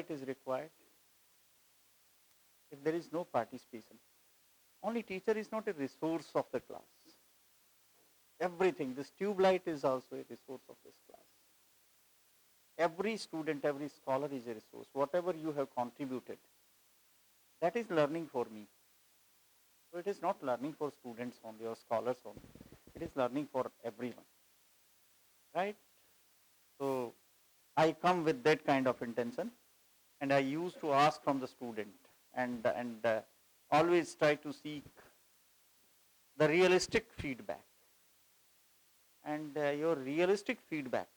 it is required. If there is no participation, only teacher is not a resource of the class. Everything, this tube light is also a resource of this class. Every student, every scholar is a resource. Whatever you have contributed, that is learning for me. So it is not learning for students only or scholars only. It is learning for everyone. Right? So I come with that kind of intention, and I used to ask from the student and always try to seek the realistic feedback. And your realistic feedback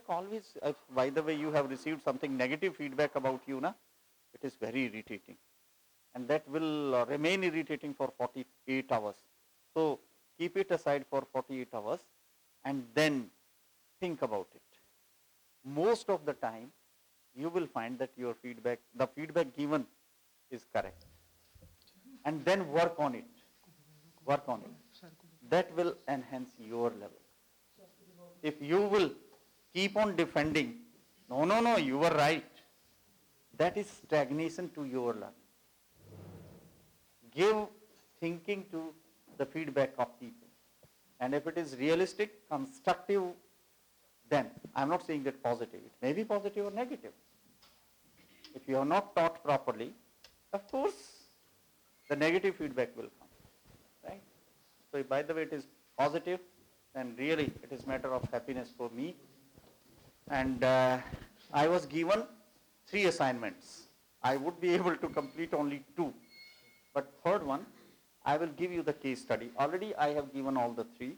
always, by the way, you have received something negative feedback about you, na, it is very irritating. And that will remain irritating for 48 hours. So keep it aside for 48 hours and then think about it. Most of the time, you will find that your feedback, the feedback given is correct. And then work on it. Work on it. That will enhance your level. If you will keep on defending, no, you were right, that is stagnation to your learning. Give thinking to the feedback of people. And if it is realistic, constructive, then I'm not saying that positive. It may be positive or negative. If you are not taught properly, of course, the negative feedback will come. Right? So if by the way it is positive, then really it is matter of happiness for me. And I was given 3 assignments. I would be able to complete only 2. But third one, I will give you the case study. Already I have given all the 3,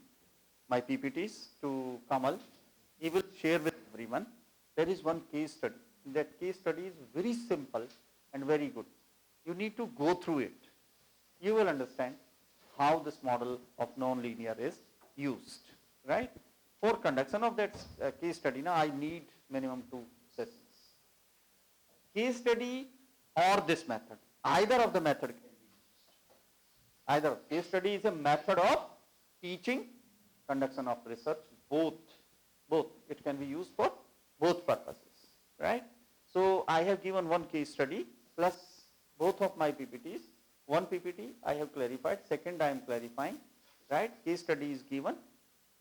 my PPTs to Kamal. He will share with everyone. There is one case study. That case study is very simple and very good. You need to go through it. You will understand how this model of nonlinear is used, right? For conduction of that case study, now I need minimum 2 sessions. Case study or this method, either of the method can be used. Either case study is a method of teaching, conduction of research, both. It can be used for both purposes, right? So I have given one case study plus both of my PPTs. One PPT I have clarified, second I am clarifying, right? Case study is given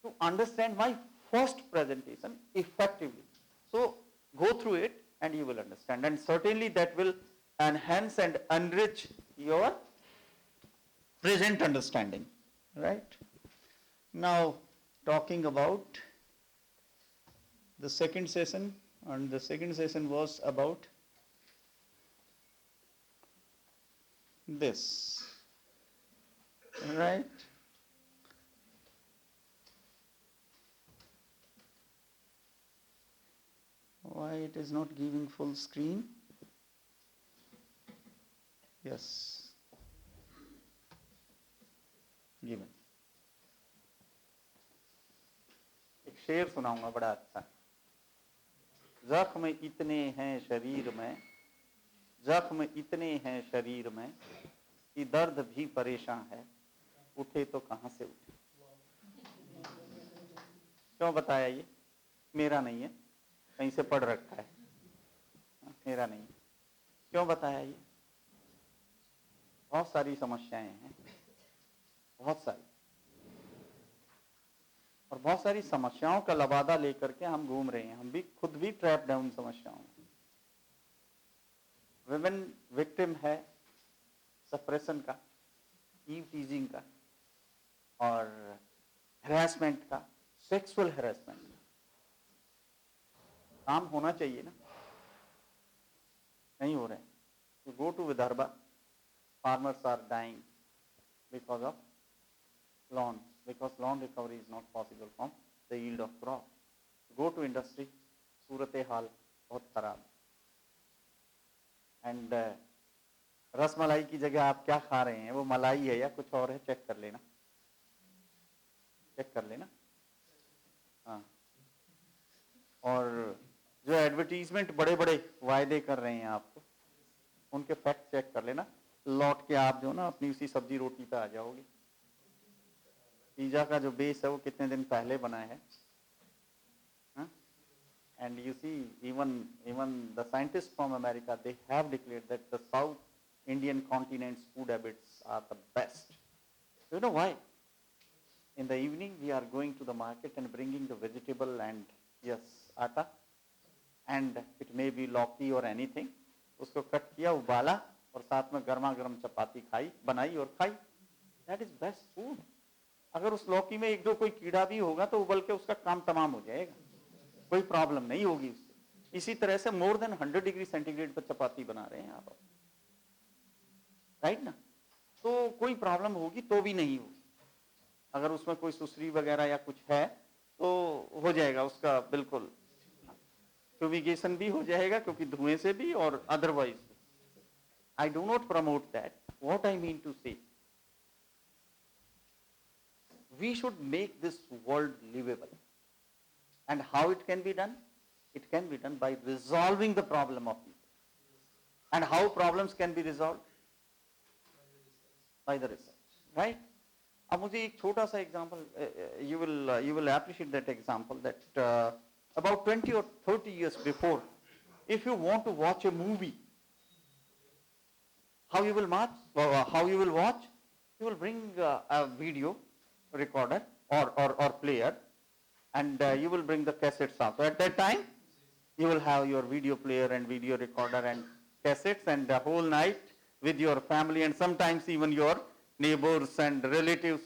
to understand my first presentation effectively. So go through it and you will understand, and certainly that will enhance and enrich your present understanding, right? Now talking about the second session, and the second session was about this, right? Why it is not giving full screen? Yes, given. एक शेर सुनाऊंगा बड़ा अच्छा। जख्म इतने हैं शरीर में, जख्म इतने हैं शरीर में कि दर्द भी परेशान है, उठे तो कहां से उठे। क्यों बताया ये? मेरा नहीं है, कहीं से पढ़ रखा है, मेरा नहीं। क्यों बताया ये? बहुत सारी समस्याएं हैं, बहुत सारी, और बहुत सारी समस्याओं का लबादा लेकर के हम घूम रहे हैं। हम भी खुद भी ट्रैप्ड हैं उन समस्याओं में। विमेन विक्टिम है सप्रेशन का, ईव टीजिंग का, और हैरेसमेंट का, सेक्सुअल हैरेसमेंट का। काम होना चाहिए ना, नहीं हो रहे हैं। You go to Vidarbha, farmers are dying because of lawn, because lawn recovery is not possible from the yield of crop. Go to industry, सूरत हाल बहुत खराब। एंड रसमलाई की जगह आप क्या खा रहे हैं, वो मलाई है या कुछ और है, चेक कर लेना, चेक कर लेना। हाँ, और जो एडवर्टीजमेंट बड़े बड़े वायदे कर रहे हैं आपको, उनके फैक्ट चेक कर लेना। लौट के आप जो ना अपनी उसी सब्जी रोटी पे आ जाओगे। पिज्जा का जो बेस है वो कितने दिन पहले बना है, And you see, even the scientists from America, they have declared that the South Indian continent's food habits are the best. Do you know why? In the evening, we are going to the market and bringing the vegetable and, yes, atta, and it may be लौकी or anything. उसको cut किया, उबाला और साथ में गर्मा गर्म चपाती खाई, बनाई और खाई. That is best food. अगर उस लौकी में एक दो कोई कीड़ा भी होगा तो उबल के उसका काम तमाम हो जाएगा, कोई प्रॉब्लम नहीं होगी उससे. इसी तरह से more than 100 डिग्री सेंटीग्रेड पर चपाती बना रहे हैं आप, राइट ना? तो कोई प्रॉब्लम होगी तो भी नहीं होगी. अगर उसमें कोई सुसरी वगैरह या कुछ है तो हो जाएगा उसका बिल्कुल फ्यूमिगेशन भी हो जाएगा, क्योंकि धुएं से भी और otherwise. I do not promote that. What I mean to say, we should make this world livable. And how it can be done? It can be done by resolving the problem of people. And how problems can be resolved? By the research, right? अब मुझे एक छोटा सा example, you will appreciate that example, that about 20 or 30 years before, if you want to watch a movie, how you will watch? You will bring a video recorder or player, and you will bring the cassettes out. So at that time, you will have your video player and video recorder and cassettes, and the whole night with your family and sometimes even your neighbors and relatives,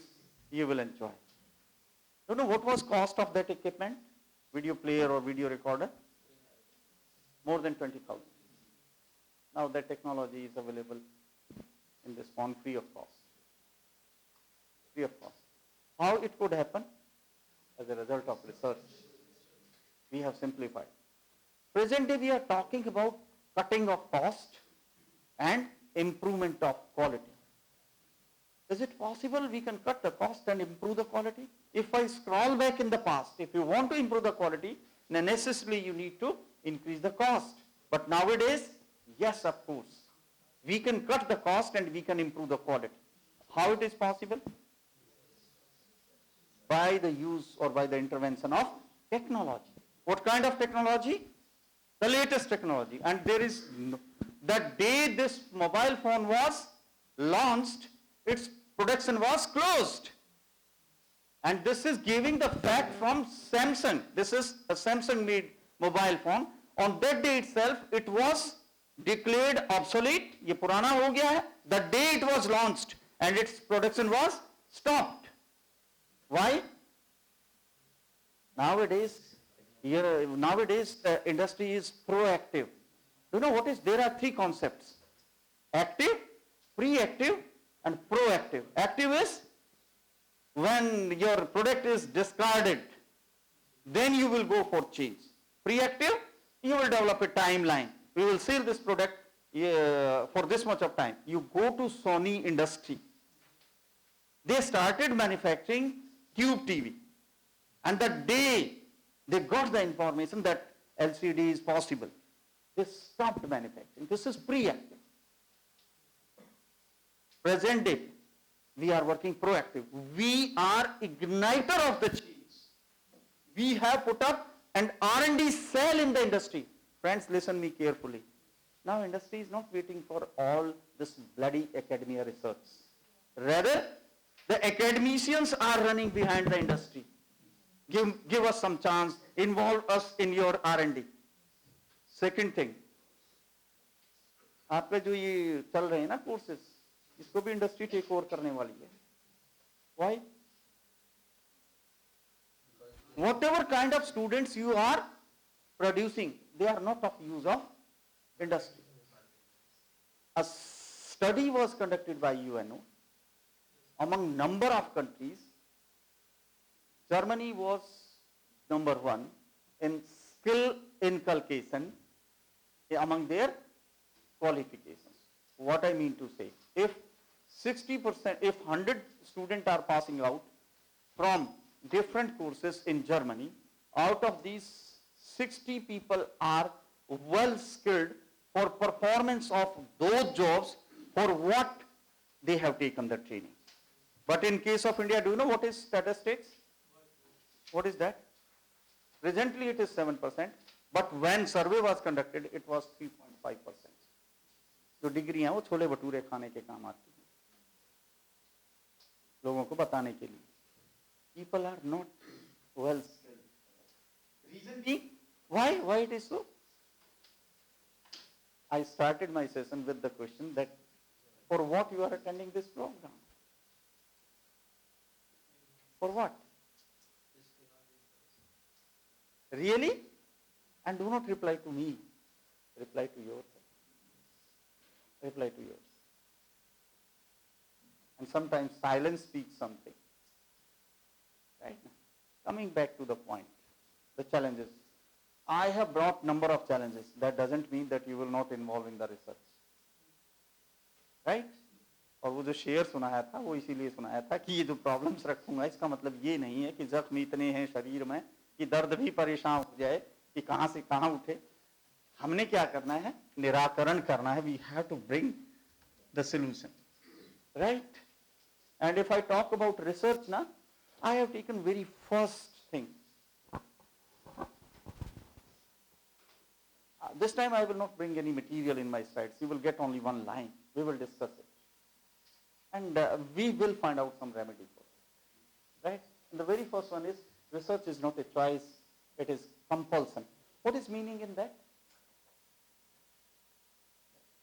you will enjoy. You know what was cost of that equipment, video player or video recorder? More than 20,000. Now that technology is available in this phone free of cost. Free of cost. How it could happen? As a result of research, we have simplified. Present day we are talking about cutting of cost and improvement of quality. Is it possible we can cut the cost and improve the quality? If I scroll back in the past, if you want to improve the quality, then necessarily you need to increase the cost. But nowadays, yes, of course, we can cut the cost and we can improve the quality. How it is possible? By the use or by the intervention of technology. What kind of technology? The latest technology. And there is, the day this mobile phone was launched, its production was closed. And this is giving the fact from Samsung. This is a Samsung made mobile phone. On that day itself, it was declared obsolete. ये पुराना हो गया है. The day it was launched and its production was stopped. Why? Nowadays the industry is proactive. You know what is? There are three concepts: active, pre-active, and proactive. Active is when your product is discarded, then you will go for change. Pre-active, you will develop a timeline. We will sell this product for this much of time. You go to Sony industry. They started manufacturing tube TV. And the day they got the information that LCD is possible, they stopped manufacturing. This is pre-active. Present day, we are working proactive. We are igniter of the change. We have put up an R&D cell in the industry. Friends, listen me carefully. Now industry is not waiting for all this bloody academia research. Rather, the academicians are running behind the industry. Give us some chance, involve us in your R&D. Second thing, आपके जो ये चल रहे हैं ना courses, इसको भी industry take over करने वाली है. Why? Whatever kind of students you are producing, they are not of use of industry. A study was conducted by UNO among number of countries. Germany was number one in skill inculcation among their qualifications. What I mean to say, if 60%, if 100 students are passing out from different courses in Germany, out of these 60 people are well skilled for performance of those jobs for what they have taken the training. But in case of India, do you know what is statistics? What is that? Presently it is 7%. But when survey was conducted, it was 3.5%. जो degree हैं वो छोले भटूरे खाने के काम आती हैं, लोगों को बताने के लिए. People are not well skilled. Reason being, why it is so? I started my session with the question that for what you are attending this program? For what? Really? And do not reply to me. Reply to yourself. Reply to yourself. And sometimes silence speaks something. Right? Coming back to the point, the challenges. I have brought number of challenges. That doesn't mean that you will not involve in the research. Right? और वो जो share सुनाया था वो इसीलिए सुनाया था कि ये जो प्रॉब्लम्स रखूंगा इसका मतलब ये नहीं है कि जख्म इतने हैं शरीर में कि दर्द भी परेशान हो जाए कि कहां से कहां उठे. हमने क्या करना है, निराकरण करना है. We have to bring the solution, right. And if I talk about research ना, I have taken very first thing. This time I will not bring any material in my slides. You will get only one line. We will discuss it. And we will find out some remedy for it. Right? And the very first one is, research is not a choice, it is compulsion. What is meaning in that?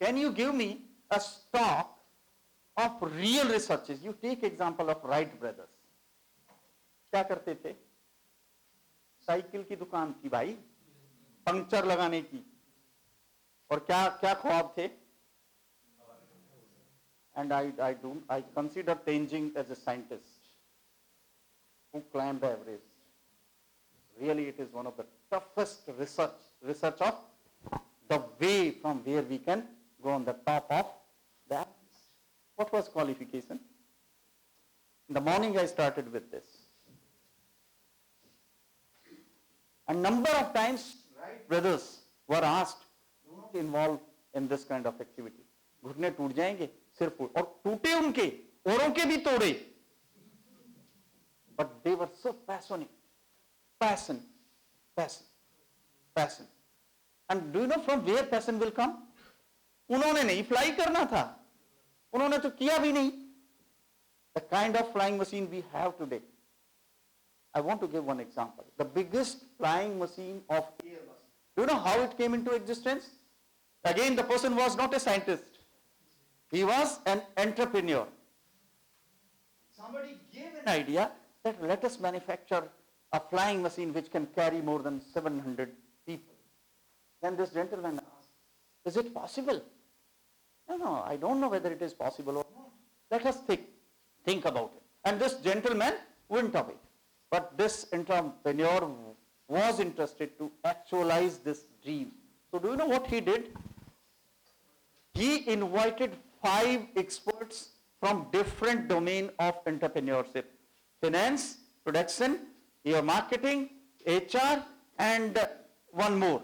Can you give me a stock of real researches? You take example of Wright brothers. क्या करते थे? Cycle की दुकान थी भाई, puncture लगाने की. और क्या क्या ख्वाब थे? And I consider Tenzing as a scientist who climbed the Everest. Really, it is one of the toughest research of the way from where we can go on the top of the Everest. What was qualification? In the morning I started with this. A number of times, Wright brothers were asked, do not involve in this kind of activity. घुटने टूट जाएंगे, सिर फूट, और टूटे उनके, औरों के भी तोड़े. But they were so passionate. Passion. And do you know from where passion will come? उन्होंने नहीं fly करना था. उन्होंने तो किया भी नहीं. The kind of flying machine we have today. I want to give one example. The biggest flying machine of Airbus. Do you know how it came into existence? Again, the person was not a scientist. He was an entrepreneur. Somebody gave an idea that let us manufacture a flying machine which can carry more than 700 people. Then this gentleman asked, is it possible? No, I don't know whether it is possible or not. Let us think about it. And this gentleman went away. But this entrepreneur was interested to actualize this dream. So do you know what he did? He invited 5 experts from different domain of entrepreneurship. Finance, production, marketing, HR, and one more.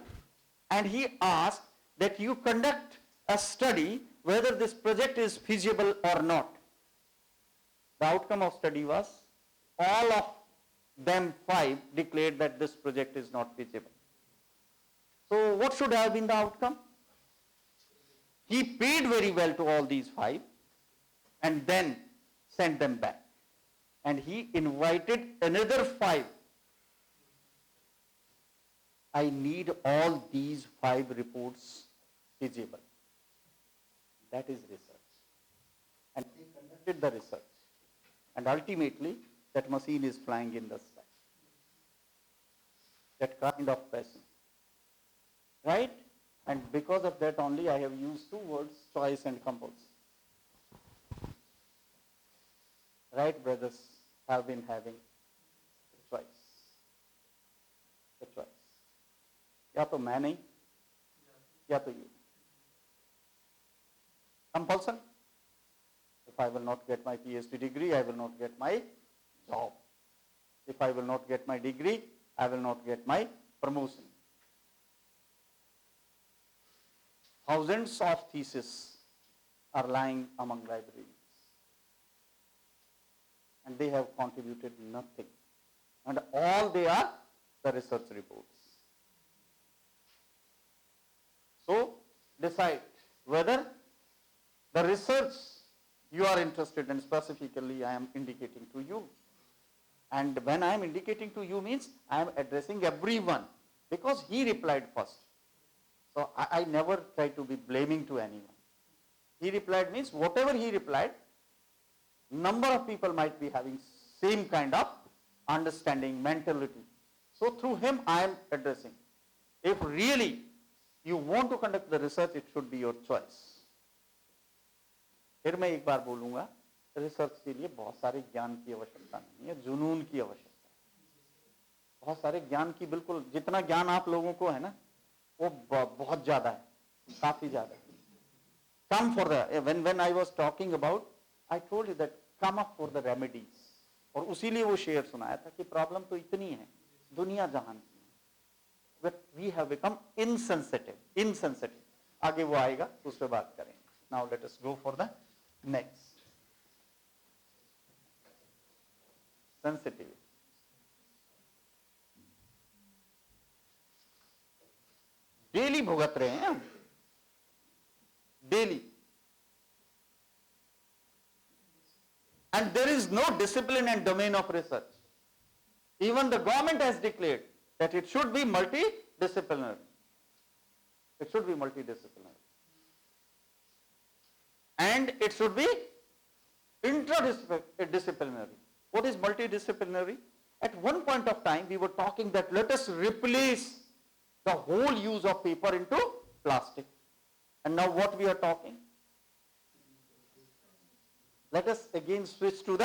And he asked that you conduct a study whether this project is feasible or not. The outcome of study was all of them 5 declared that this project is not feasible. So what should have been the outcome? He paid very well to all these 5 and then sent them back. And he invited another 5. I need all these 5 reports feasible. That is research. And he conducted the research. And ultimately, that machine is flying in the sky. That kind of passion. Right? And because of that only I have used 2 words, choice and compulsion. Wright brothers have been having a choice. A choice. या तो मैं नहीं, या तो you. Compulsion. If I will not get my PhD degree, I will not get my job. If I will not get my degree, I will not get my promotion. Thousands of theses are lying among libraries. And they have contributed nothing. And all they are the research reports. So decide whether the research you are interested in, specifically I am indicating to you. And when I am indicating to you means I am addressing everyone, because he replied first. So I never try to be blaming to anyone. He replied means whatever he replied, number of people might be having same kind of understanding, mentality. So through him I am addressing. If really you want to conduct the research, it should be your choice. फिर मैं एक बार बोलूंगा, research के लिए बहुत सारे ज्ञान की आवश्यकता नहीं है, जुनून की आवश्यकता है। बहुत सारे ज्ञान की, बिल्कुल जितना ज्ञान आप लोगों को है ना, वो बहुत ज्यादा है, काफी ज्यादा है। Come for the, when I was talking about, I told you that come up for the remedies, और उसीलिए वो शेयर सुनाया था कि प्रॉब्लम तो इतनी है, दुनिया जहान की है, but we have become insensitive. आगे वो आएगा, उस पर बात करेंगे. Now let us go for the next. Sensitivity. Daily भुगत रहे हैं हम, daily, and there is no discipline and domain of research. Even the government has declared that it should be multidisciplinary. It should be multidisciplinary, and it should be interdisciplinary. What is multidisciplinary? At one point of time we were talking that let us replace the whole use of paper into plastic. And now what we are talking? Let us again switch to the,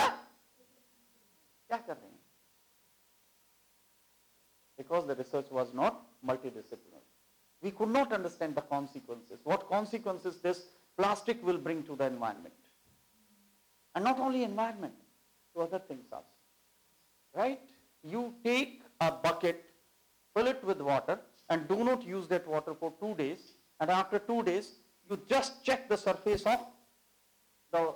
क्या कर रहे हैं? Because the research was not multidisciplinary. We could not understand the consequences. What consequences this plastic will bring to the environment. And not only environment, to other things also. Right? You take a bucket, fill it with water, and do not use that water for 2 days, and after 2 days you just check the surface of the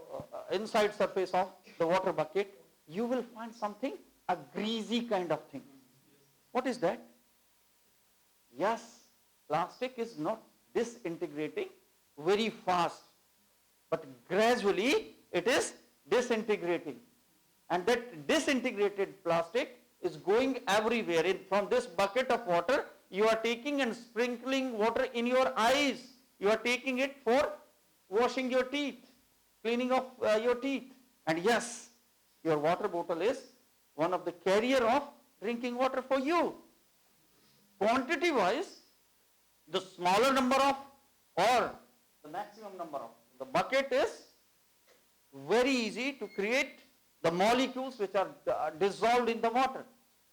inside surface of the water bucket, you will find something, a greasy kind of thing. What is that? Yes, plastic is not disintegrating very fast, but gradually it is disintegrating, and that disintegrated plastic is going everywhere. From this bucket of water you are taking and sprinkling water in your eyes. You are taking it for washing your teeth, cleaning of your teeth. And yes, your water bottle is one of the carrier of drinking water for you. Quantity wise, the smaller number of or the maximum number of the bucket is very easy to create the molecules which are dissolved in the water.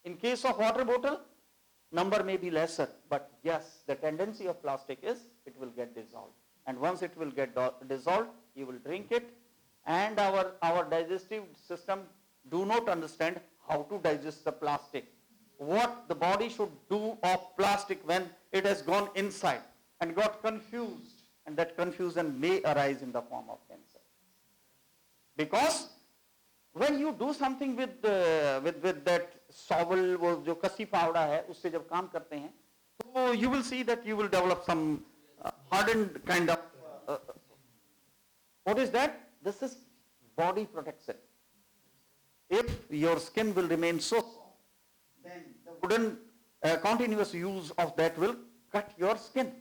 In case of water bottle, number may be lesser, but yes, the tendency of plastic is it will get dissolved. And once it will get dissolved, you will drink it, and our digestive system do not understand how to digest the plastic. What the body should do of plastic when it has gone inside and got confused, and that confusion may arise in the form of cancer. Because when you do something with that sowel, वो जो कसी फावड़ा है, उससे जब काम करते हैं, तो you will see that you will develop some hardened kind of. What is that? This is body protection. If your skin will remain so, then the wooden continuous use of that will cut your skin.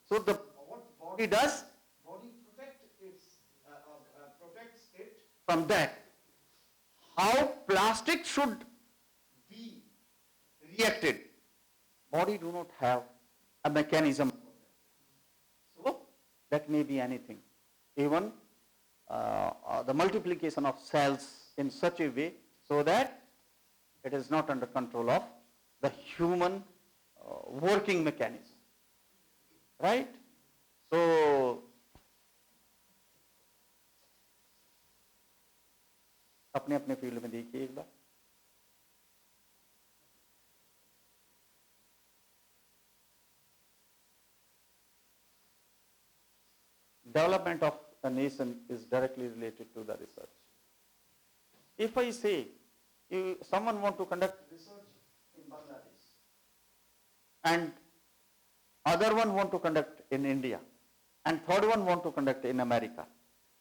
So what body does? Body protects it from that. How plastic should be reacted? Body do not have a mechanism. So that may be anything. Even the multiplication of cells in such a way so that it is not under control of the human working mechanism. Right? So अपने अपने field में देखिए एक बार. Development of a nation is directly related to the research. If I say someone want to conduct research in Bangladesh, and other one want to conduct in India, and third one want to conduct in America.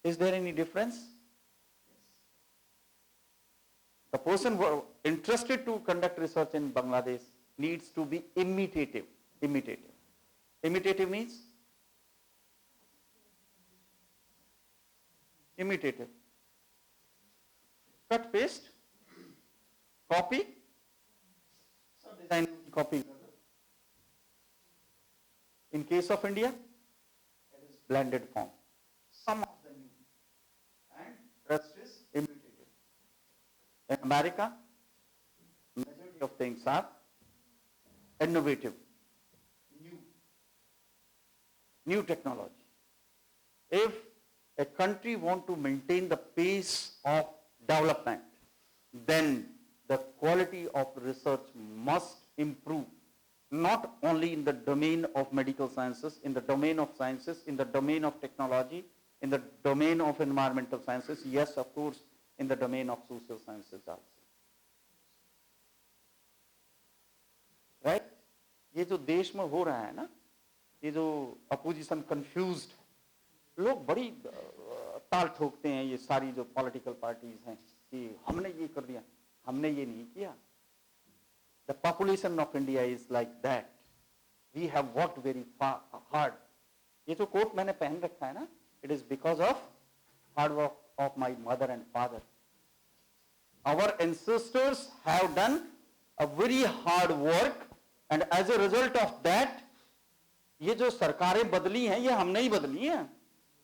Is there any difference? The person who interested to conduct research in Bangladesh needs to be imitative. Imitative. Imitative means? Imitative. Cut, paste, copy, design, copy. In case of India, it is blended form. Some of them and rest is imitative. In America, majority of things are innovative, new technology. If a country wants to maintain the pace of development, then the quality of research must improve, not only in the domain of medical sciences, in the domain of sciences, in the domain of technology, in the domain of environmental sciences, yes, of course, in the domain of social sciences also. Right? ये जो देश में हो रहा है ना, ये जो अपोजिशन कंफ्यूज्ड, लोग बड़ी ताल ठोकते हैं, ये सारी जो पॉलिटिकल पार्टीज हैं कि हमने ये कर दिया, हमने ये नहीं किया. The population of India is like that. We have worked very hard. ये जो कोट मैंने पहन रखा है ना, it is because of hard work of my mother and father. Our ancestors have done a very hard work, and as a result of that, ये जो सरकारें बदली हैं, ये हमने ही बदली हैं,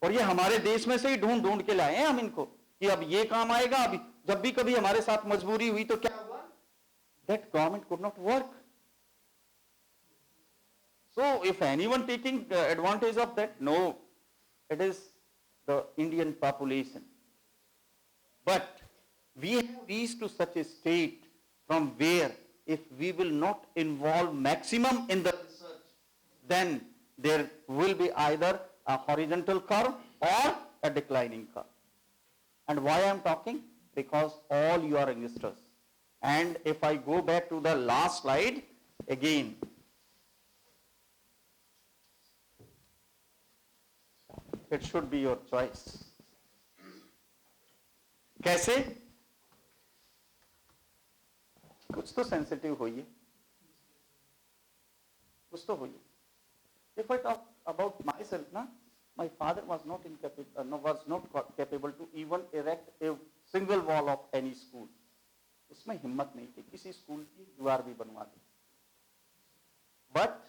और ये हमारे देश में से ही ढूंढ ढूंढ के लाए हैं हम इनको कि अब ये काम आएगा. अभी जब भी कभी हमारे साथ मजबूरी हुई तो क्या हुआ? That government could not work. So if anyone taking advantage of that, no, it is the Indian population. But we have reached to such a state from where if we will not involve maximum in the research, then there will be either a horizontal curve or a declining curve. And why I am talking? Because all you are youngsters. And if I go back to the last slide again, it should be your choice. कैसे? कुछ तो sensitive होइए, कुछ तो होइए. If I talk about myself, na, my father was not capable to even erect a single wall of any school. उसमें हिम्मत नहीं थी किसी स्कूल की दीवार भी बनवा दी. But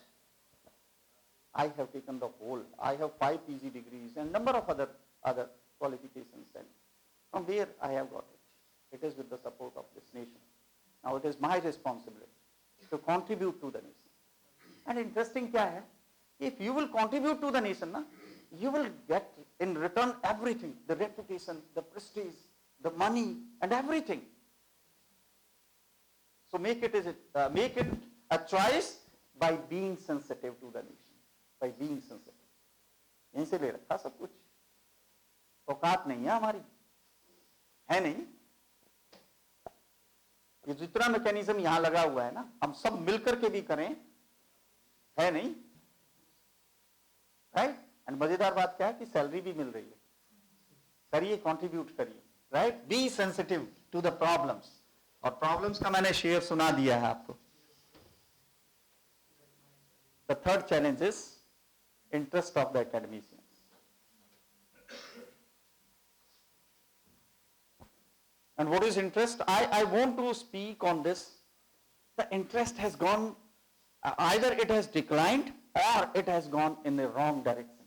I have taken the whole. I have 5 PG degrees and number of other qualifications. And from where I have got it? It is with the support of this nation. Now it is my responsibility to contribute to the nation. And interesting क्या है? If you will contribute to the nation, na, you will get in return everything: the reputation, the prestige, the money, and everything. So make it a choice by being sensitive to the nation, by being sensitive. यहीं से ले रखा सब कुछ. औकात नहीं है हमारी, है नहीं. ये जितना मैकेनिज्म यहाँ लगा हुआ है ना, हम सब मिलकर के भी करें, है नहीं. राइट? एंड मजेदार बात क्या है कि सैलरी भी मिल रही है. करिए, कंट्रीब्यूट करिए. Right? Be sensitive to the problems. और प्रॉब्लम्स का मैंने शेयर सुना दिया है आपको. The third challenge is interest of the academicians. And what is interest? I want to speak on this. The interest has gone, either it has declined or it has gone in the wrong direction.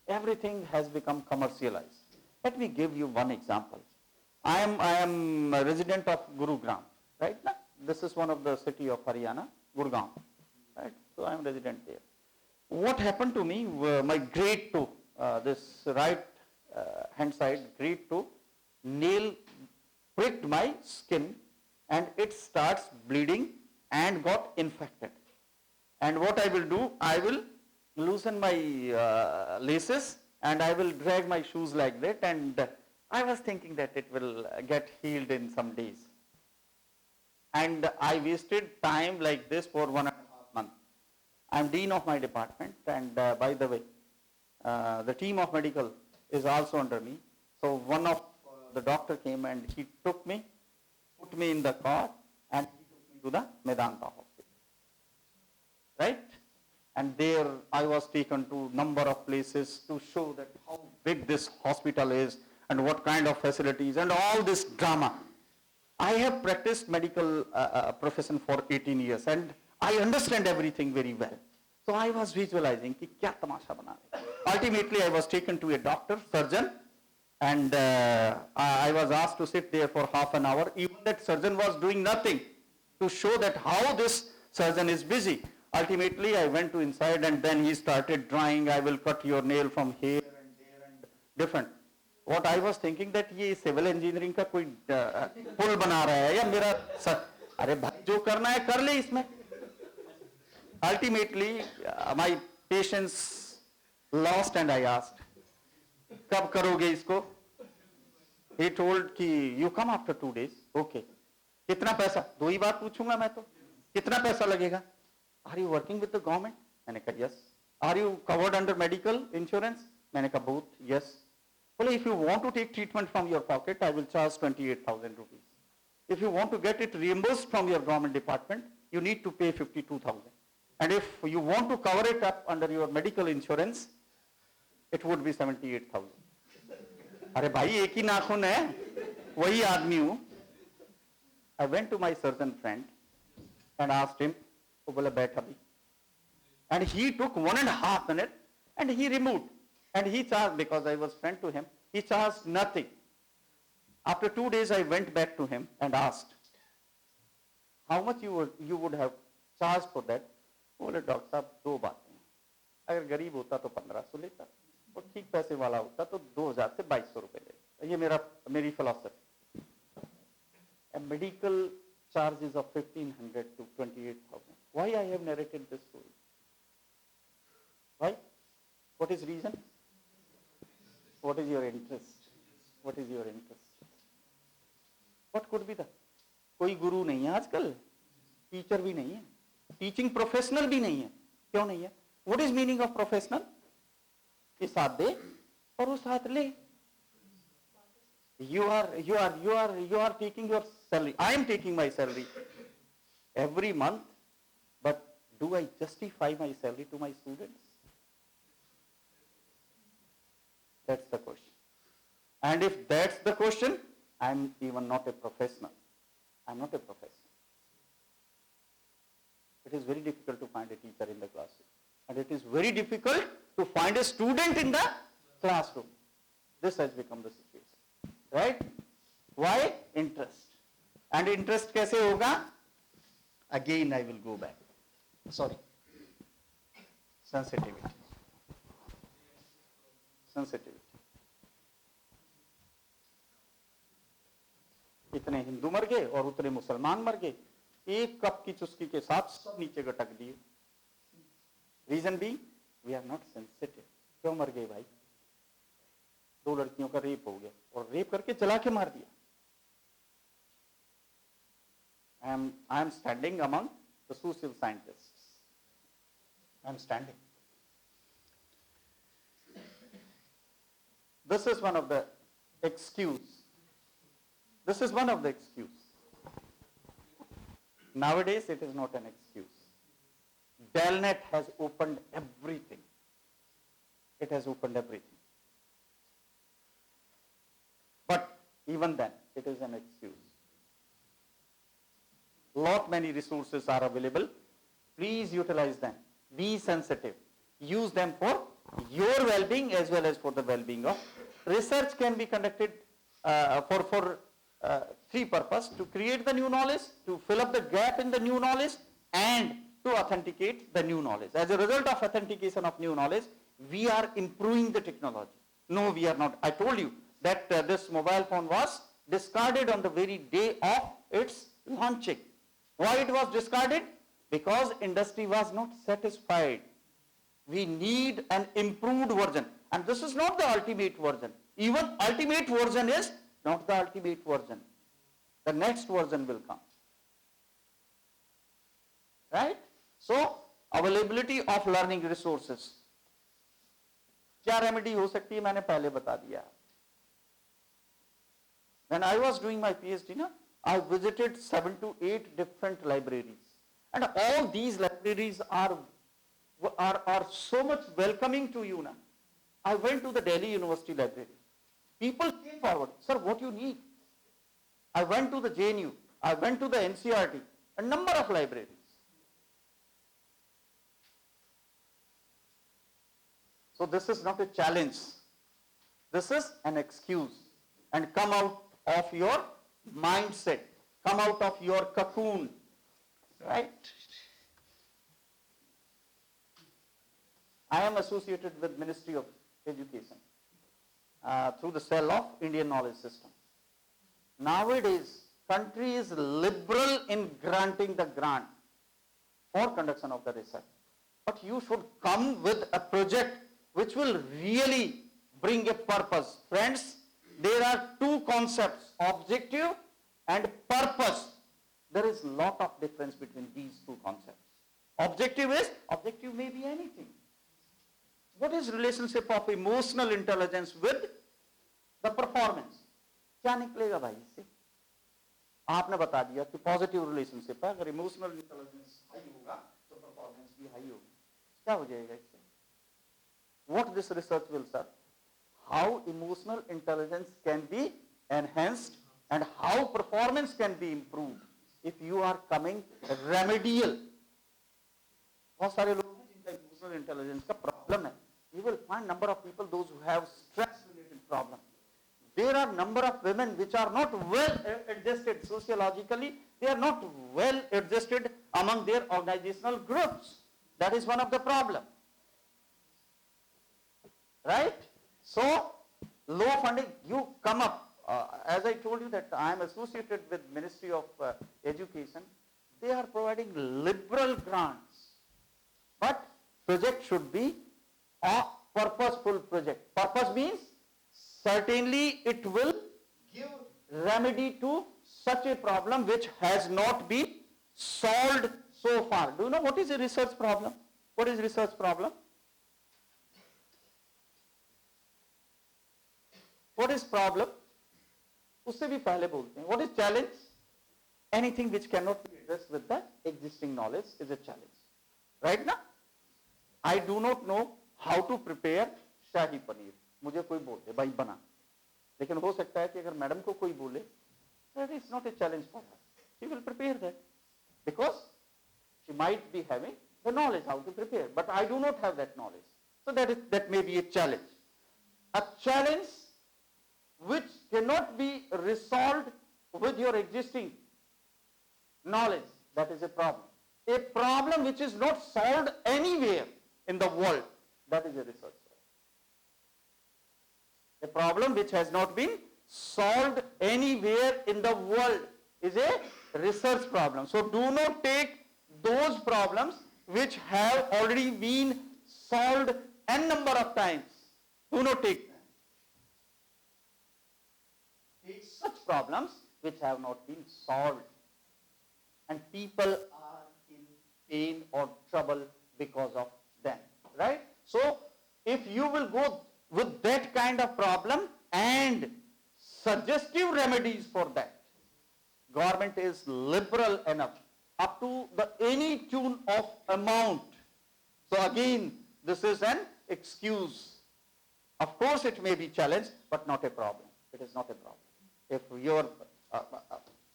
Everything has become commercialized. Let me give you one example. I am a resident of Gurugram, right? This is one of the city of Haryana, Gurgaon, right? So I am resident there. What happened to me? My grade 2, this right hand side, grade 2, nail pricked my skin and it starts bleeding and got infected. And what I will do, I will loosen my laces and I will drag my shoes like that, and I was thinking that it will get healed in some days. And I wasted time like this for 1.5 months. I'm dean of my department, and by the way, the team of medical is also under me. So one of the doctor came and he took me, put me in the car, and he took me to the Medanta hospital. Right? And there I was taken to number of places to show that how big this hospital is and what kind of facilities and all this drama. I have practiced medical profession for 18 years and I understand everything very well. So I was visualizing कि क्या तमाशा बना रहे. Ultimately I was taken to a doctor, surgeon, and I was asked to sit there for half an hour. Even that surgeon was doing nothing to show that how this surgeon is busy. Ultimately I went to inside and then he started drawing, I will cut your nail from here and there and different. What I was thinking that ये civil engineering का कोई पुल बना रहा है या मेरा अरे भाई जो करना है कर ले इसमें. Ultimately my patience lost and I asked कब करोगे इसको. He told कि you come after 2 days. Okay. कितना पैसा. दो ही बात पूछूंगा मैं तो. कितना पैसा लगेगा. Are you working with the government? मैंने कहा yes. Are you covered under medical insurance? मैंने कहा both. Yes. Well, if you want to take treatment from your pocket, I will charge 28,000 rupees. If you want to get it reimbursed from your government department, you need to pay 52,000. And if you want to cover it up under your medical insurance, it would be 78,000. अरे भाई एक ही नाखून है, वही आदमी हूँ. I went to my surgeon friend and asked him, वो बोला बैठ अभी. And he took 1.5 minutes and he removed. And he charged, because I was friend to him, he charged nothing. After 2 days, I went back to him and asked, how much you would have charged for that? बोले doctor साहब दो बातें हैं. अगर गरीब होता तो 1500 लेता और ठीक पैसे वाला होता तो 2000 से 2200 रुपए लेता. ये मेरी philosophy. A medical charges of 1500 to 28,000. Why I have narrated this story? Why? What is reason? What is your interest? What is your interest? What could be the? कोई गुरु नहीं है आजकल, टीचर भी नहीं है, टीचिंग प्रोफेशनल भी नहीं है. क्यों नहीं है? What is meaning of professional? ये साथ दे और वो साथ ले. You are taking your salary. I am taking my salary every month, but do I justify my salary to my students? That's the question. And if that's the question, I'm even not a professional. I'm not a professional. It is very difficult to find a teacher in the classroom. And it is very difficult to find a student in the classroom. This has become the situation. Right? Why? Interest. And interest कैसे होगा? Again I will go back. Sorry. Sensitivity. Sensitivity. इतने हिंदू मर गए और उतने मुसलमान मर गए. एक कप की चुस्की के साथ सब नीचे गटक दिए. Reason be we are not sensitive. क्यों मर गए भाई? 2 लड़कियों का रेप हो गया और रेप करके जला के मार दिया. I am standing among the social scientists. I am standing. This is one of the excuse. This is one of the excuse. Nowadays it is not an excuse. Delnet has opened everything. It has opened everything. But even then, it is an excuse. Lot many resources are available. Please utilize them. Be sensitive. Use them for your well-being as well as for the well-being of. Research can be conducted for 3 purposes: to create the new knowledge, to fill up the gap in the new knowledge, and to authenticate the new knowledge. As a result of authentication of new knowledge, we are improving the technology. No, we are not. I told you that this mobile phone was discarded on the very day of its launching. Why it was discarded? Because industry was not satisfied. We need an improved version. And this is not the ultimate version. Even ultimate version is not the ultimate version. The next version will come. Right? So, availability of learning resources, क्या remedy हो सकती है, मैंने पहले बता दिया. When I was doing my PhD, I visited 7 to 8 different libraries, and all these libraries are so much welcoming to you. I went to the Delhi University Library. People came forward, sir, what you need? I went to the JNU, I went to the NCRT, a number of libraries. So this is not a challenge. This is an excuse. And come out of your mindset, come out of your cocoon, right? I am associated with Ministry of Education through the cell of Indian Knowledge System. Nowadays, country is liberal in granting the grant for conduction of the research. But you should come with a project which will really bring a purpose. Friends, there are two concepts, objective and purpose. There is a lot of difference between these two concepts. Objective may be anything. What is relationship of emotional intelligence with the performance? क्या निकलेगा भाई इससे? आपने बता दिया कि positive relationship है, अगर इमोशनल इंटेलिजेंस हाई होगा तो परफॉर्मेंस भी हाई होगी. क्या हो जाएगा इससे? What this research will serve? How emotional intelligence can be enhanced and how performance can be improved if you are coming remedial. बहुत सारे लोग हैं जिनका इमोशनल इंटेलिजेंस का प्रॉब्लम है. You will find number of people, those who have stress-related problem. There are number of women which are not well adjusted sociologically. They are not well adjusted among their organizational groups. That is one of the problem. Right? So, low funding, you come up. As I told you that I am associated with Ministry of Education. They are providing liberal grants. But project should be a purposeful project. Purpose means certainly it will give remedy to such a problem which has not been solved so far. Do you know what is a research problem? What is research problem? What is problem? उससे भी पहले बोलते हैं. What is challenge? Anything which cannot be addressed with the existing knowledge is a challenge. Right now? I do not know how to prepare शाही पनीर. मुझे कोई बोले भाई बना, लेकिन हो सकता है कि अगर मैडम को कोई बोले, that is not a challenge for her. She will prepare that because she might be having the knowledge how to prepare, but I do not have that knowledge. So that may be a challenge. A challenge which cannot be resolved with your existing knowledge, that is a problem. A problem which is not solved anywhere in the world, that is a research. A problem which has not been solved anywhere in the world is a research problem. So do not take those problems which have already been solved n number of times. Do not take them. Take such problems which have not been solved. And people are in pain or trouble because of them. Right? So if you will go with that kind of problem and suggestive remedies for that, government is liberal enough up to the any tune of amount. So again, this is an excuse. Of course it may be challenged, but not a problem. It is not a problem. If you're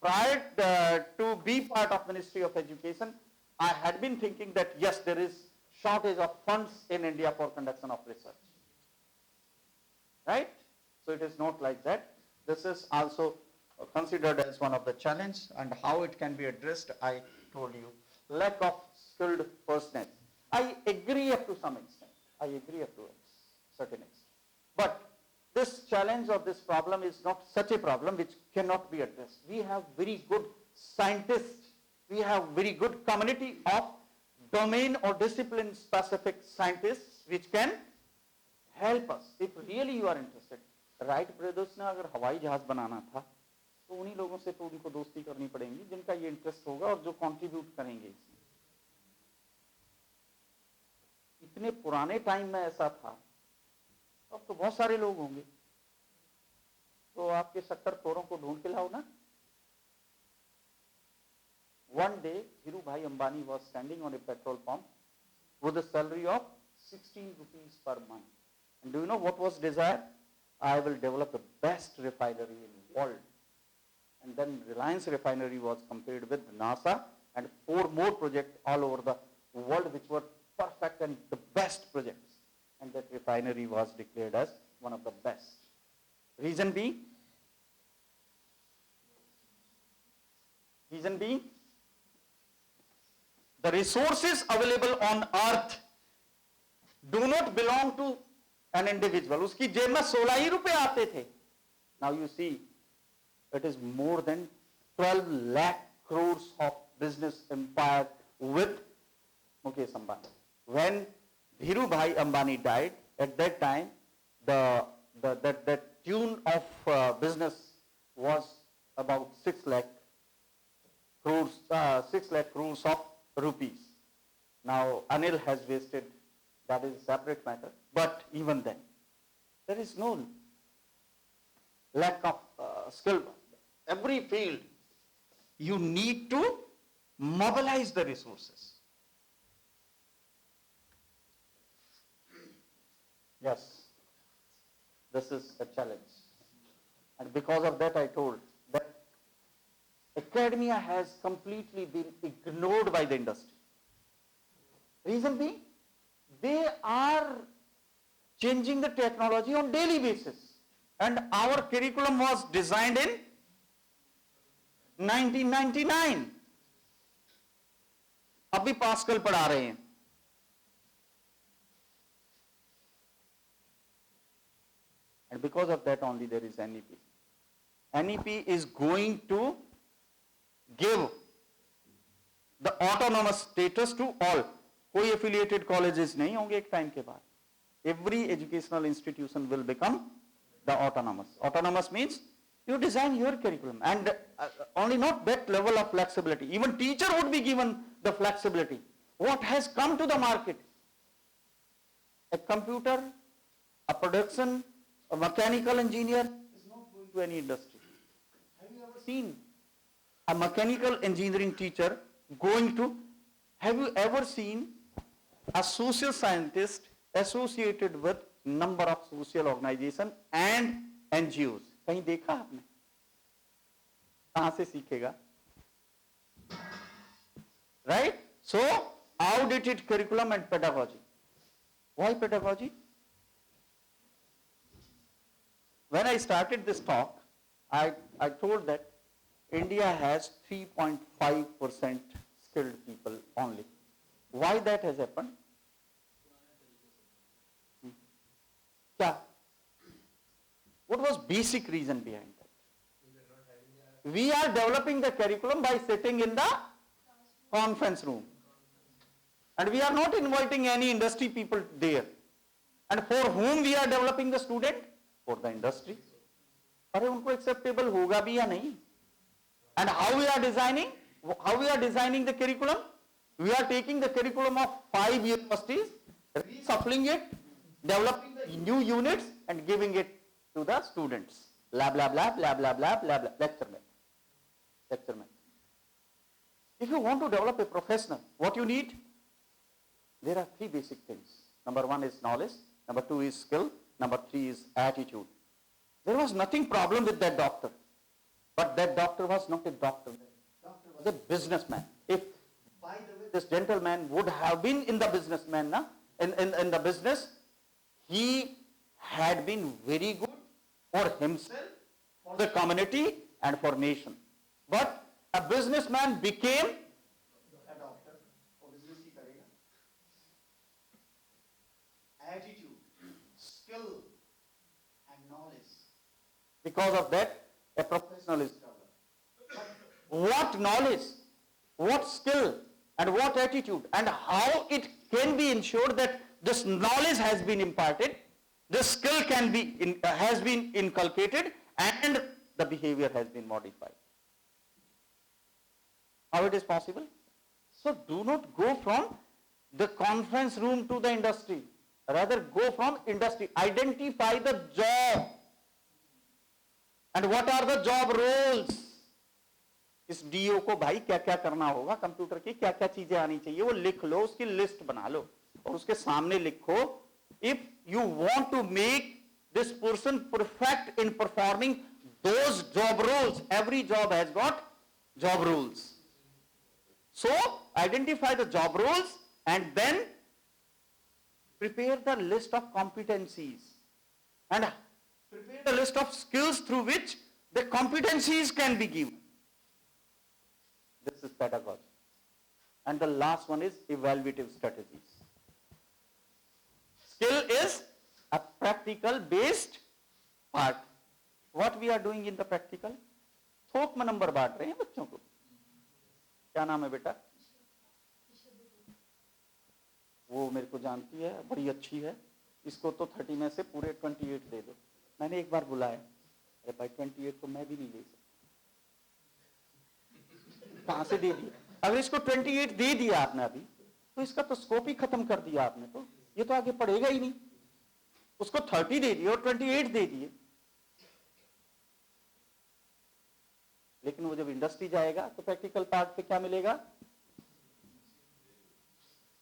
prior to be part of Ministry of Education, I had been thinking that yes, there is shortage of funds in India for conduction of research. Right? So it is not like that. This is also considered as one of the challenge, and how it can be addressed, I told you. Lack of skilled personnel. I agree up to some extent. I agree up to a certain extent. But this challenge or this problem is not such a problem which cannot be addressed. We have very good scientists. We have very good community of domain or discipline specific scientists which can help us if really you are interested. Wright brothers ने अगर हवाई जहाज बनाना था तो उन्हीं लोगों से तो उनको दोस्ती करनी पड़ेगी जिनका ये इंटरेस्ट होगा और जो कंट्रीब्यूट करेंगे इसमें. इतने पुराने टाइम में ऐसा था, अब तो बहुत सारे लोग होंगे, तो आपके शक्करखोरों को ढूंढ के लाओ ना। One day, Dhiru Bhai Ambani was standing on a petrol pump with a salary of 16 rupees per month. And do you know what was desired? I will develop the best refinery in the world. And then Reliance Refinery was compared with NASA and 4 more projects all over the world which were perfect and the best projects. And that refinery was declared as one of the best. Reason being? The resources available on earth do not belong to an individual. उसकी जेब में 16 ही रुपए आते थे. Now you see, it is more than 12 lakh crores of business empire with Mukesh Ambani. When Dhiru Bhai Ambani died, at that time, the tune of business was about 6 lakh crores of rupees. Now Anil has wasted, that is a separate matter, but even then, there is no lack of skill. Every field, you need to mobilize the resources. Yes, this is a challenge. And because of that, I told that academia has completely been ignored by the industry. Reason being, they are changing the technology on daily basis. And our curriculum was designed in 1999. अभी pascal पढ़ा रहे हैं. And because of that only there is NEP. NEP is going to give the autonomous status to all. कोई affiliated colleges नहीं होंगे एक time के बाद. Every educational institution will become the autonomous. Autonomous means you design your curriculum and only not that level of flexibility. Even teacher would be given the flexibility. What has come to the market? A computer, a production, a mechanical engineer is not going to any industry. Have you ever seen a mechanical engineering teacher going to, have you ever seen a social scientist associated with number of social organization and NGOs? कहीं देखा आपने? कहाँ से सीखेगा? Right? So, outdated curriculum and pedagogy. Why pedagogy? When I started this talk, I told that India has 3.5% skilled people only. Why that has happened? क्या? What was basic reason behind that? We are developing the curriculum by sitting in the conference room. And we are not inviting any industry people there. And for whom we are developing the student? For the industry. अरे उनको acceptable होगा भी या नहीं? And how we are designing? How we are designing the curriculum? We are taking the curriculum of 5 universities, reshuffling it, developing the new units and giving it to the students. Blah, blah, blah, blah, blah, blah, blah, blah. Lecture man. If you want to develop a professional, what you need? There are 3 basic things. Number 1 is knowledge. Number 2 is skill. Number 3 is attitude. There was nothing problem with that doctor. But that doctor was not a doctor. That doctor was a businessman. If, by the way, this gentleman would have been in the businessman, in the business, he had been very good for himself, for the community, and for nation. But a businessman became a doctor. Business ही करेगा. Attitude, skill, and knowledge. Because of that, a professional is developed. What knowledge, what skill, and what attitude, and how it can be ensured that this knowledge has been imparted, this skill can be has been inculcated, and the behavior has been modified. How it is possible? So do not go from the conference room to the industry. Rather go from industry. Identify the job. And what are the job roles? इस do को भाई क्या क्या करना होगा, computer की क्या क्या चीजें आनी चाहिए, वो लिख लो, उसकी लिस्ट बना लो और उसके सामने लिखो, if you want to make this person perfect in performing those job roles, every job has got job roles. So identify the job roles and then prepare the list of competencies and prepare the list of skills through which the competencies can be given. This is pedagogy. And the last one is evaluative strategies. Skill is a practical based part. What we are doing in the practical? थोक में number बांट रहे हैं बच्चों को. क्या नाम है बेटा? वो मेरे को जानती है, बड़ी अच्छी है, इसको तो 30 में से पूरे 28 दे दो. मैंने एक बार बुलाया, अरे भाई 28 तो मैं भी नहीं ले सकता. कहां से दे दिया? अगर इसको 28 दे दिया आपने अभी, तो इसका तो स्कोप ही खत्म कर दिया आपने, तो ये तो आगे पढ़ेगा ही नहीं. उसको 30 दे दिए और 28 दे दिए, लेकिन वो जब इंडस्ट्री जाएगा तो प्रैक्टिकल पार्ट पे क्या मिलेगा?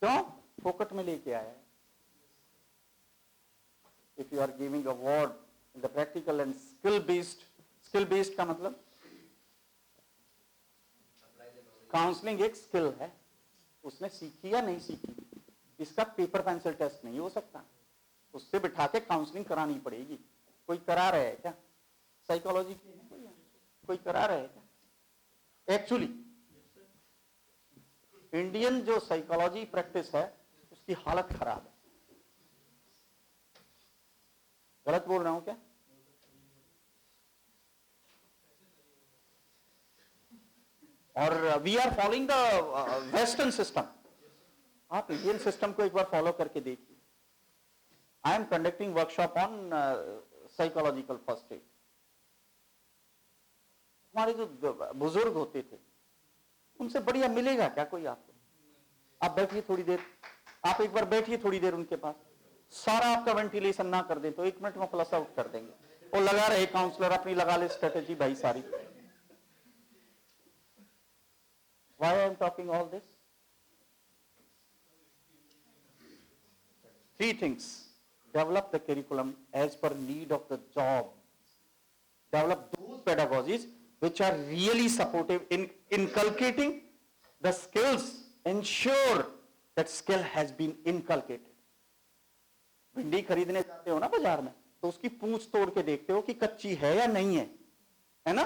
क्यों? फोकट में लेके आया है. If you are giving award in the practical and skill based का मतलब काउंसलिंग एक स्किल है, उसने सीखी या नहीं सीखी, इसका पेपर पेंसिल टेस्ट नहीं हो सकता, उससे बिठा के काउंसलिंग करानी पड़ेगी. कोई करा रहा है क्या? साइकोलॉजी कोई करा रहा है क्या? एक्चुअली इंडियन जो साइकोलॉजी प्रैक्टिस है उसकी हालत खराब है. गलत बोल रहा हूं क्या? और we are following the western system. आप इंडियन सिस्टम को एक बार फॉलो करके देखिए. I am conducting workshop on psychological first aid. हमारे जो बुजुर्ग होते थे उनसे बढ़िया मिलेगा क्या कोई आपको? आप बैठिए थोड़ी देर, आप एक बार बैठिए थोड़ी देर उनके पास, सारा आपका वेंटिलेशन ना कर दे तो 1 मिनट में फ्लश आउट कर देंगे. वो लगा रहे काउंसलर अपनी लगा ले स्ट्रेटेजी भाई सारी. Why I am talking all this? 3 things. Develop the curriculum as per need of the job. Develop those pedagogies which are really supportive in inculcating the skills. Ensure that skill has been inculcated. भिंडी खरीदने जाते हो ना बाजार में, तो उसकी पूंछ तोड़ के देखते हो कि कच्ची है या नहीं है ना?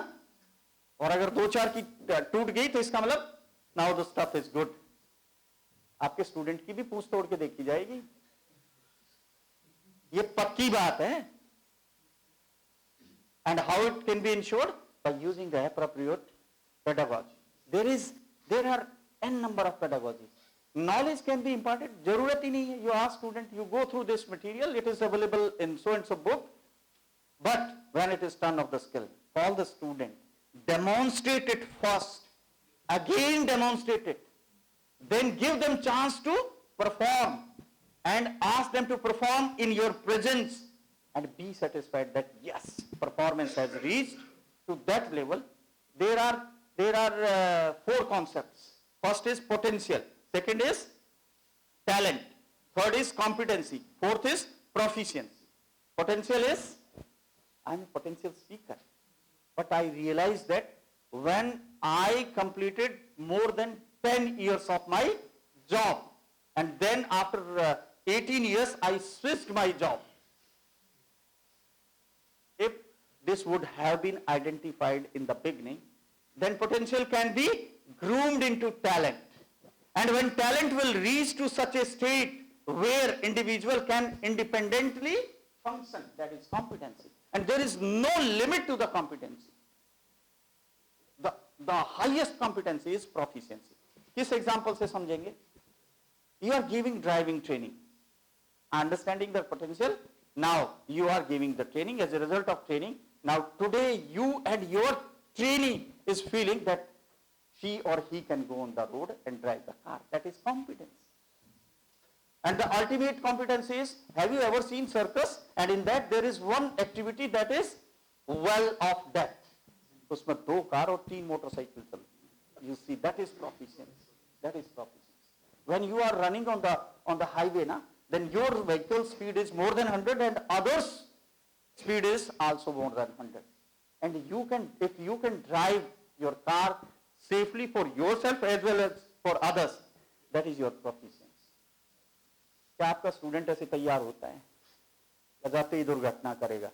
और अगर 2-4 की टूट गई तो इसका मतलब now the stuff is good. आपके स्टूडेंट की भी पूंछ तोड़ के देखी जाएगी. ये पक्की बात है. And how it can be ensured? By using the appropriate pedagogy. There are n number of pedagogies. Knowledge can be imparted. जरूरत ही नहीं है. You ask student, you go through this material, it is available in so and so book. But when it is turn of the skill, call the student, demonstrate it first. Again demonstrate it, then give them chance to perform and ask them to perform in your presence and be satisfied that yes, performance has reached to that level. There are 4 concepts. First is potential, second is talent, third is competency, fourth is proficiency. Potential is, I am a potential speaker, but I realized that when I completed more than 10 years of my job, and then after 18 years I switched my job. If this would have been identified in the beginning, then potential can be groomed into talent. And when talent will reach to such a state where individual can independently function, that is competency. And there is no limit to the competency. The highest competency is proficiency. किस example से समझेंगे? You are giving driving training, understanding the potential. Now you are giving the training. As a result of training, now today you and your trainee is feeling that she or he can go on the road and drive the car. That is competence. And the ultimate competency is, have you ever seen circus? And in that there is one activity that is well of death. उसमें 2 car और 3 motorcycle चलती हैं. You see, that is proficiency. That is proficiency. When you are running on the highway, then your vehicle speed is more than 100 and others' speed is also more than 100. And if you can drive your car safely for yourself as well as for others, that is your proficiency. क्या आपका student ऐसे तैयार होता है या जाते ही दुर्घटना करेगा?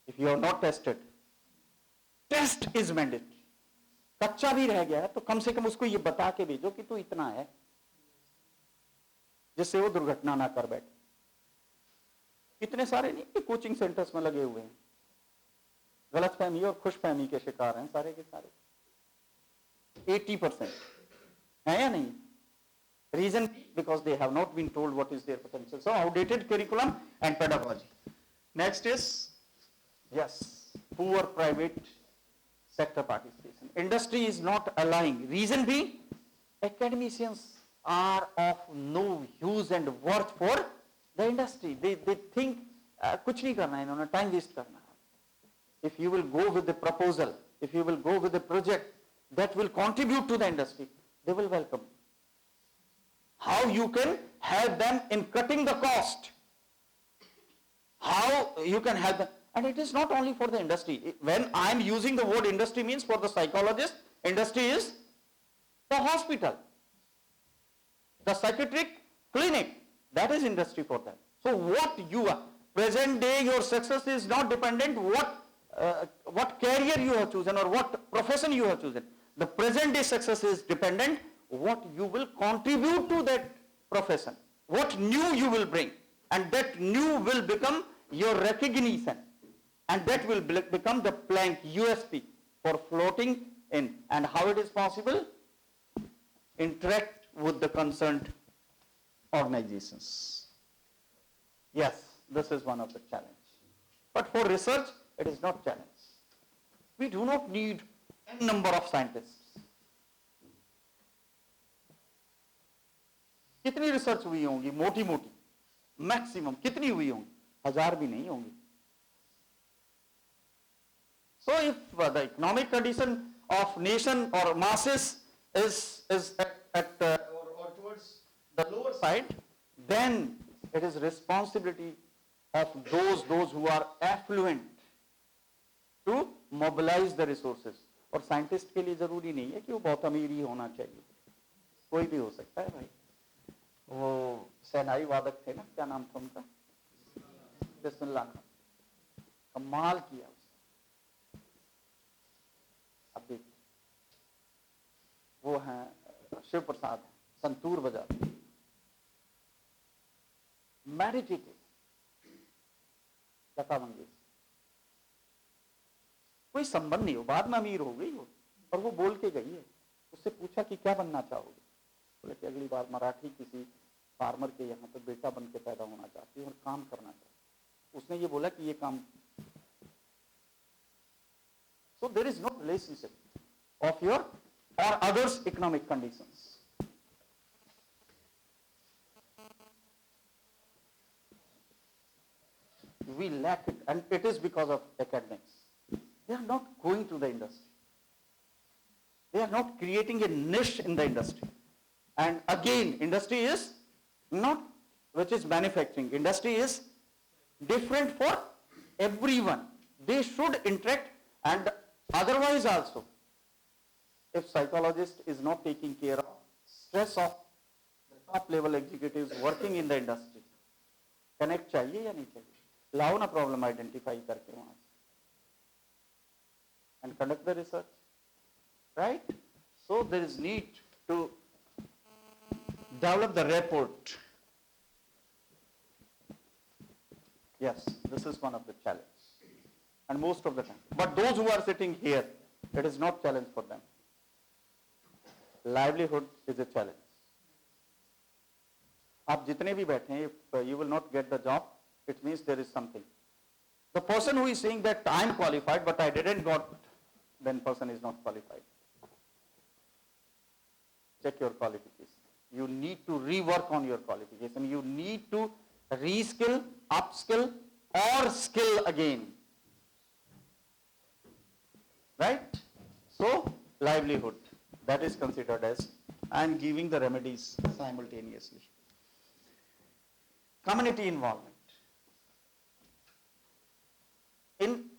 If you are not tested, test is mandatory. कच्चा भी रह गया है तो कम से कम उसको ये बता के भेजो कि तू इतना है, जिससे वो दुर्घटना ना कर बैठे. इतने सारे नहीं कि कोचिंग सेंटर्स में लगे हुए हैं, गलतफहमी और खुशफहमी के शिकार हैं सारे के सारे. 80% है या नहीं? Reason because they have not been told what is their potential. So outdated curriculum and pedagogy. Next is, yes, poor private sector participation. Industry is not allowing. Reason being, academicians are of no use and worth for the industry. They think कुछ नहीं करना है, इन्होंने time waste करना है. If you will go with the proposal, if you will go with the project that will contribute to the industry, they will welcome. How you can help them in cutting the cost? How you can help them? And it is not only for the industry. When I am using the word industry means for the psychologist, industry is the hospital, the psychiatric clinic, that is industry for them. So what you are, present day your success is not dependent what career you have chosen or what profession you have chosen. The present day success is dependent what you will contribute to that profession, what new you will bring, and that new will become your recognition, and that will become the plank USP for floating in. And how it is possible? Interact with the concerned organizations. Yes, this is one of the challenge. But for research, it is not challenge. We do not need n number of scientists. कितनी research हुई होंगी मोटी मोटी, maximum कितनी हुई होंगी? 1000 भी नहीं होंगी. So if the economic condition of nation or masses is at or towards the lower side, then it is responsibility of those who are affluent to mobilize the resources. और साइंटिस्ट के लिए जरूरी नहीं है कि वो बहुत अमीर ही होना चाहिए, कोई भी हो सकता है भाई. वो सेनाई वादक थे ना, क्या नाम था उनका? बिस्मिल्लाह खान. कमाल किया उसने. अब देखिए वो हैं शिव प्रसाद, संतूर बजाते, मेडिटेटिव, लता मंगेशकर. कोई संबंध नहीं हो, बाद में अमीर हो गई हो, और वो बोल के गई है. उससे पूछा कि क्या बनना चाहोगे? बोले कि अगली बार मराठी किसी फार्मर के यहाँ पे बेटा बन के पैदा होना चाहती हूँ और काम करना चाहती हूँ. उसने ये बोला कि ये काम. So there is no relationship of your or others' economic conditions. We lack it, and it is because of academics. They are not going to the industry. They are not creating a niche in the industry. And again, industry is not which is manufacturing. Industry is different for everyone. They should interact, and otherwise also, if psychologist is not taking care of stress of the top level executives working in the industry, connect चाहिए या नहीं चाहिए? लाओ ना problem identify करके वहाँ से, and conduct the research, right? So there is need to develop the rapport. Yes, this is one of the challenges, and most of the time. But those who are sitting here, it is not challenge for them. Livelihood is a challenge. आप जितने भी बैठे हैं, if you will not get the job, it means there is something. The person who is saying that I am qualified but I didn't got, then person is not qualified. Check your qualification. You need to rework on your qualification. You need to reskill, upskill, or skill again. Right? So, livelihood, that is considered as, I am giving the remedies simultaneously. Community involvement.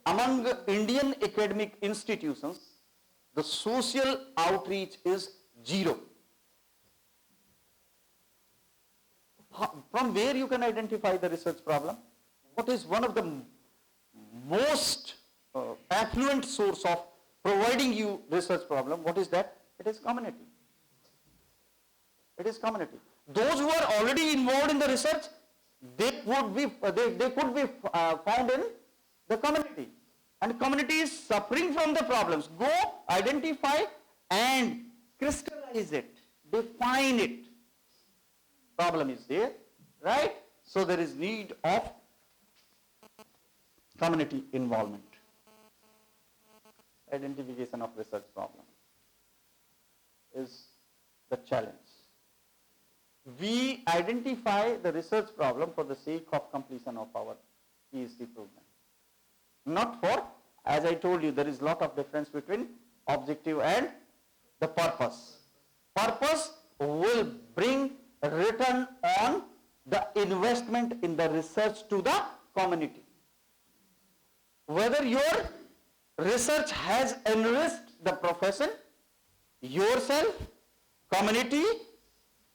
Among Indian academic institutions, the social outreach is zero. From where you can identify the research problem? What is one of the most affluent source of providing you research problem? What is that? It is community. It is community. Those who are already involved in the research, they could be found in the community. And community is suffering from the problems. Go identify and crystallize it, define it. Problem is there, right? So there is need of community involvement. Identification of research problem is the challenge. We identify the research problem for the sake of completion of our PhD program. Not for, as I told you, there is a lot of difference between objective and the purpose. Purpose will bring return on the investment in the research to the community. Whether your research has enriched the profession, yourself, community,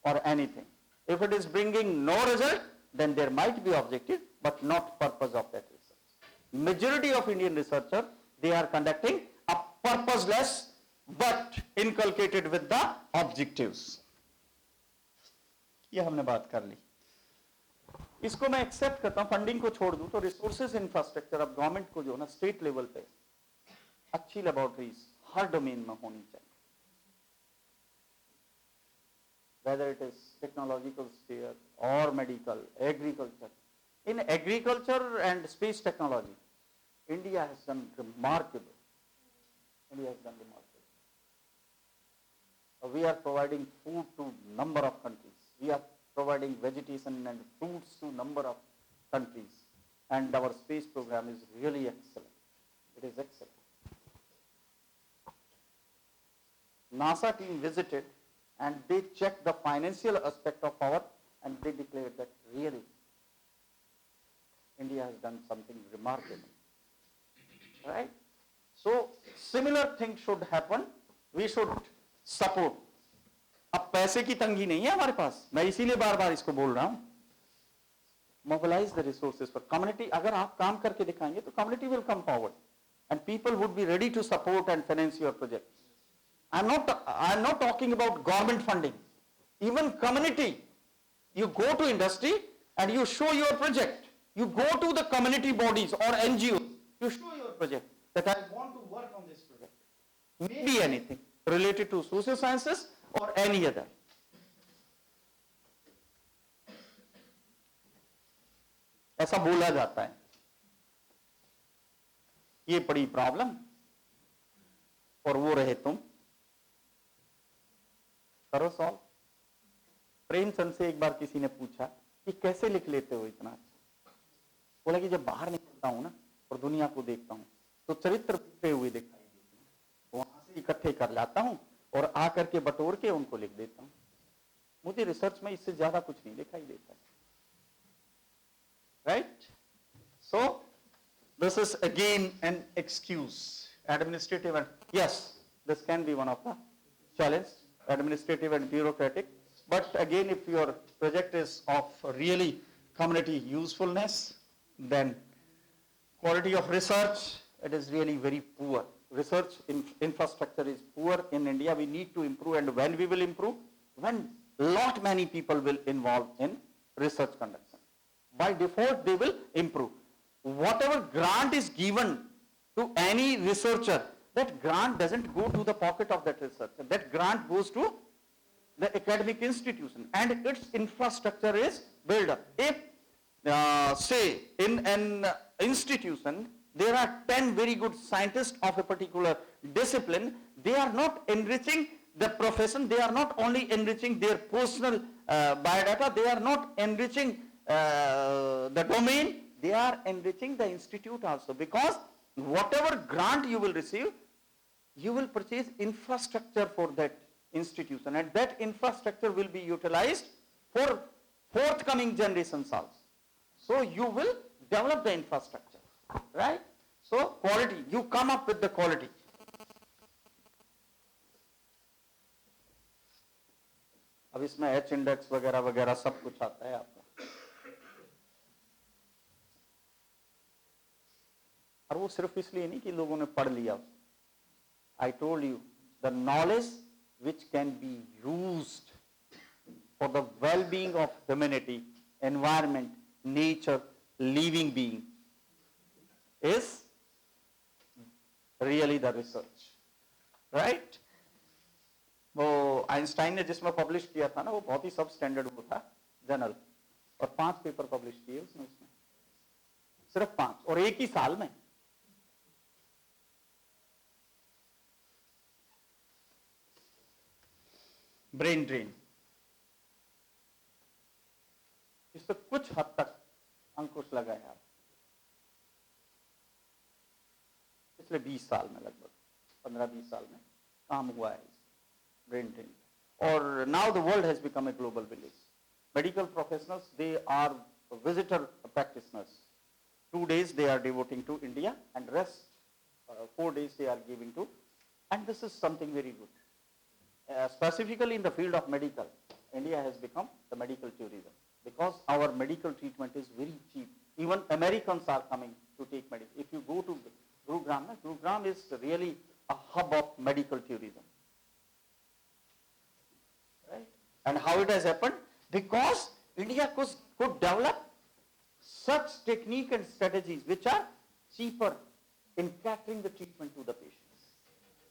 or anything. If it is bringing no result, then there might be objective, but not purpose of that research. Majority of Indian researchers, they are conducting a purposeless, but inculcated with the objectives. ये हमने बात कर ली. इसको मैं accept करता हूं, funding को छोड़ दूं तो रिसोर्सेज इंफ्रास्ट्रक्चर अब गवर्नमेंट को जो ना स्टेट लेवल पे अच्छी लेबोरेटरीज हर डोमेन में होनी चाहिए. Whether it is technological sphere or medical, agriculture. In agriculture and space technology, India has done remarkable. India has done remarkable. We are providing food to number of countries. We are providing vegetation and fruits to number of countries. And our space program is really excellent. It is excellent. NASA team visited and they checked the financial aspect of our, and they declared that really India has done something remarkable. Right? So similar thing should happen. We should support. अब पैसे की तंगी नहीं है हमारे पास, मैं इसीलिए बार बार इसको बोल रहा हूं. Mobilize the resources for community. अगर आप काम करके दिखाएंगे तो community will come forward and people would be ready to support and finance your project. I'm not talking about government funding. Even community, you go to industry and you show your project. You go to the community bodies or NGOs. You show your project that I want to work on this project. Maybe anything related to social sciences or any other. ऐसा बोला जाता है. ये बड़ी problem और वो रहे तुम. करो सॉल्व. प्रेमचंद से एक बार किसी ने पूछा कि कैसे लिख लेते हो इतना अच्छा. बोला कि जब बाहर निकलता हूं ना और दुनिया को देखता हूं तो चरित्र टूटे हुए दिखाई देते हैं, वहां से इकट्ठे कर लाता हूं और आकर के बटोर के उनको लिख देता हूं. मुझे रिसर्च में इससे ज्यादा कुछ नहीं दिखाई देता. Right? So this is again an excuse. Administrative and yes, this can be one of the challenge, administrative and bureaucratic, but again if your project is of really community usefulness, then quality of research, it is really very poor. Research infrastructure is poor in India. We need to improve, and when we will improve? When lot many people will involve in research conduction. By default they will improve. Whatever grant is given to any researcher, that grant doesn't go to the pocket of that researcher. That grant goes to the academic institution and its infrastructure is built up. If, say, in an institution, there are 10 very good scientists of a particular discipline, they are not enriching the profession, they are not only enriching their personal biodata, they are not enriching the domain, they are enriching the institute also, because whatever grant you will receive, you will purchase infrastructure for that institution, and that infrastructure will be utilized for forthcoming generations also. So you will develop the infrastructure, right? So quality, you come up with the quality. अब इसमें H index वगैरह वगैरह सब कुछ आता है आपका, और वो सिर्फ इसलिए नहीं कि लोगों ने पढ़ लिया. I told you, the knowledge which can be used for the well-being of humanity, environment, nature, living being is really the research, right? वो आइंस्टाइन ने जिसमें पब्लिश किया था ना, वो बहुत ही सब स्टैंडर्ड वो था जर्नल, और 5 पेपर पब्लिश किए उसने, सिर्फ 5, और एक ही साल में. ब्रेन ड्रेन, इस पर कुछ हद तक अंकुश लगाया पिछले 20 साल में, लगभग 15-20 साल में काम हुआ है ब्रेन ड्रेन. और now the world has become a global village. Medical professionals, they are visitor practitioners. 2 days they are devoting to India, and rest 4 days they are giving to, and this is something very good. Specifically in the field of medical, India has become the medical tourism, because our medical treatment is very cheap. Even Americans are coming to take medical. If you go to Gurugram, Gurugram is really a hub of medical tourism. Right? And how it has happened? Because India could develop such technique and strategies which are cheaper in catering the treatment to the patients.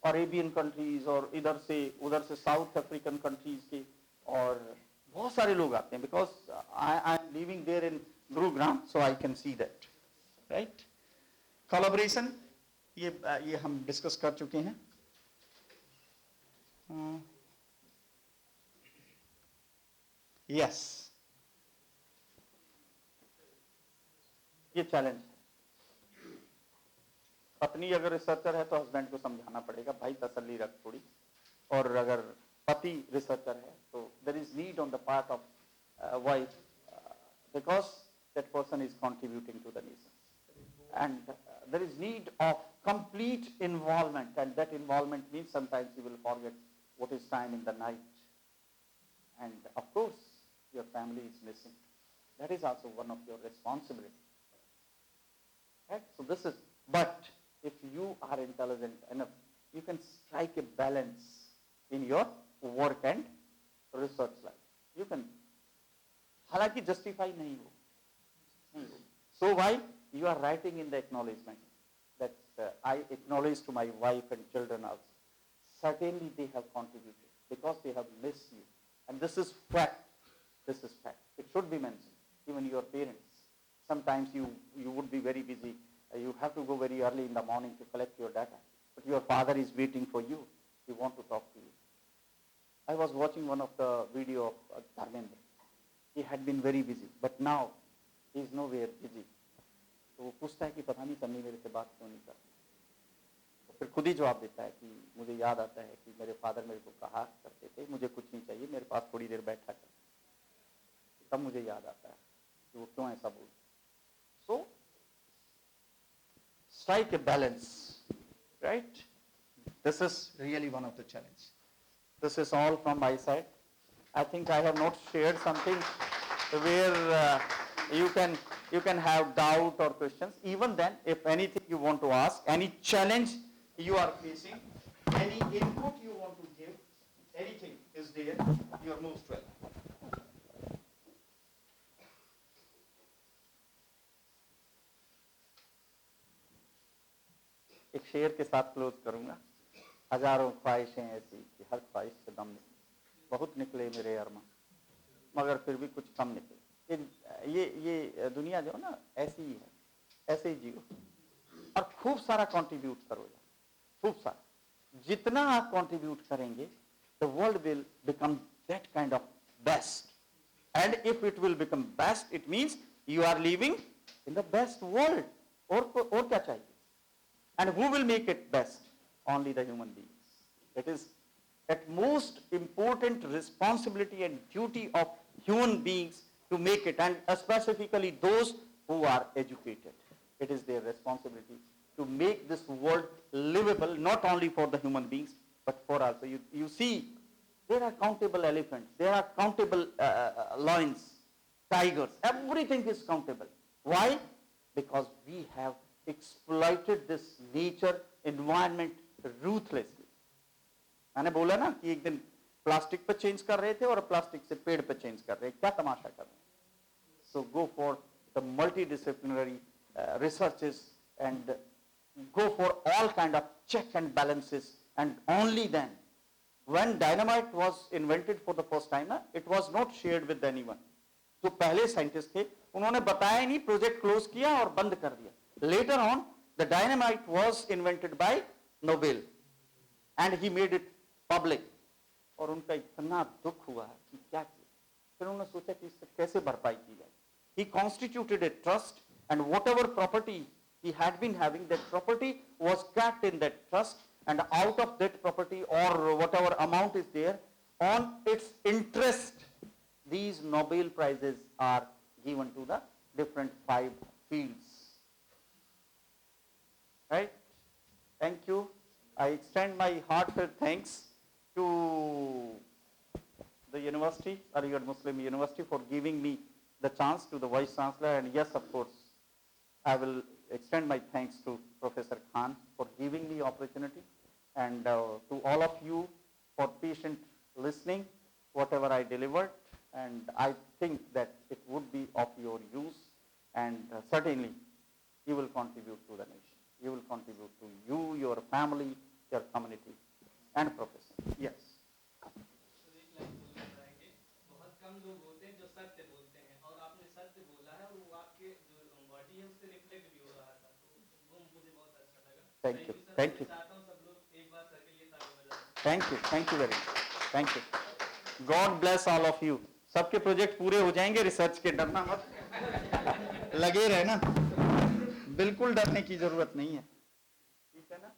Arabian countries और इधर से उधर से south African countries के, और बहुत सारे लोग आते हैं, because I am living there in Gurugram, so I can see that, right? Collaboration, ये हम डिस्कस कर चुके हैं. यस, ये चैलेंज है. पत्नी अगर रिसर्चर है तो हस्बैंड को समझाना पड़ेगा, भाई तसल्ली रख थोड़ी. और अगर पति रिसर्चर है तो there is need on the part of wife, because that person is contributing to the nation, and there is need of complete involvement, and that involvement means sometimes you will forget what is time in the night, and of course your family is missing. That is also one of your responsibility, right? So this is, but if you are intelligent enough, you can strike a balance in your work and research life. You can, हालांकि justify नहीं हो. So why you are writing in the acknowledgement that I acknowledge to my wife and children also. Certainly they have contributed because they have missed you, and this is fact. This is fact. It should be mentioned. Even your parents, sometimes you would be very busy. You have to go very early in the morning to collect your data, but your father is waiting for you. He wants to talk to you. I was watching one of the video of Dharmendra. He had been very busy, but now he is nowhere busy. तो वो पूछता है कि पता नहीं तन्नी मेरे से बात क्यों नहीं करती. तो फिर खुद ही जवाब देता है कि मुझे याद आता है कि मेरे फादर मेरे को कहा करते थे, मुझे कुछ नहीं चाहिए, मेरे पास थोड़ी देर बैठा कर. तब मुझे याद आता है कि वो क्यों ऐसा बोलते. So strike a balance, right? This is really one of the challenge. This is all from my side. I think I have not shared something where you can have doubt or questions. Even then, if anything you want to ask, any challenge you are facing, any input you want to give, anything is there, you are most welcome. एक शेर के साथ close करूंगा. हजारों ख्वाहिशें ऐसी कि हर ख्वाहिश से दम निकले, बहुत निकले मेरे अरमान, मगर फिर भी कुछ कम निकले. ये दुनिया जो ना ऐसी ही है, ऐसे ही जियो और खूब सारा कंट्रीब्यूट करो. खूब सारा, जितना आप कंट्रीब्यूट करेंगे the world will become that kind of best. And if it will become best, it means you are living in the best world. Or kya chahiye? And who will make it best? Only the human beings. It is at most important responsibility and duty of human beings to make it, and specifically those who are educated. It is their responsibility to make this world livable, not only for the human beings, but for also. You see, there are countable elephants, there are countable lions, tigers, everything is countable. Why? Because we have exploited this nature, environment ruthlessly. मैंने बोला ना कि एक दिन plastic पे change कर रहे थे और प्लास्टिक से पेड़ पे चेंज कर रहे हैं, क्या तमाशा कर रहे हैं? So go for the multidisciplinary researches and go for all kind of check and balances, and only then, when dynamite was invented for the first time, it was not shared with anyone. जो पहले scientist थे उन्होंने बताया नहीं, project close किया और बंद कर दिया. Later on, the dynamite was invented by Nobel and he made it public. और उनका इतना दुख हुआ कि क्या किया. फिर उन्होंने सोचा कि इससे कैसे भरपाई की जाए. He constituted a trust, and whatever property he had been having, that property was kept in that trust, and out of that property or whatever amount is there, on its interest, these Nobel prizes are given to the different 5 fields. Right? Thank you. I extend my heartfelt thanks to the university, Aligarh Muslim University, for giving me the chance, to the Vice Chancellor, and yes, of course, I will extend my thanks to Professor Khan for giving me opportunity, and to all of you for patient listening, whatever I delivered, and I think that it would be of your use, and certainly you will contribute to the nation. You will contribute to you, your family, your community, and profession. Yes. बहुत कम लोग होते हैं जो सत्य बोलते हैं, और आपने सत्य बोला है और वो आपके जो बॉडी है उससे रिफ्लेक्ट भी हो रहा था, तो वो मुझे बहुत अच्छा लगा. Thank you. Thank you. चाहता हूँ सब लोग एक बार करके लिए ताली बजाएं. Thank you. Thank you very much. Thank you. God bless all of you. सबके प्रोजेक्ट पूरे हो जाएंगे, रिसर्च के डरना मत, लगे रहना, बिल्कुल डरने की जरूरत नहीं है. ठीक है ना?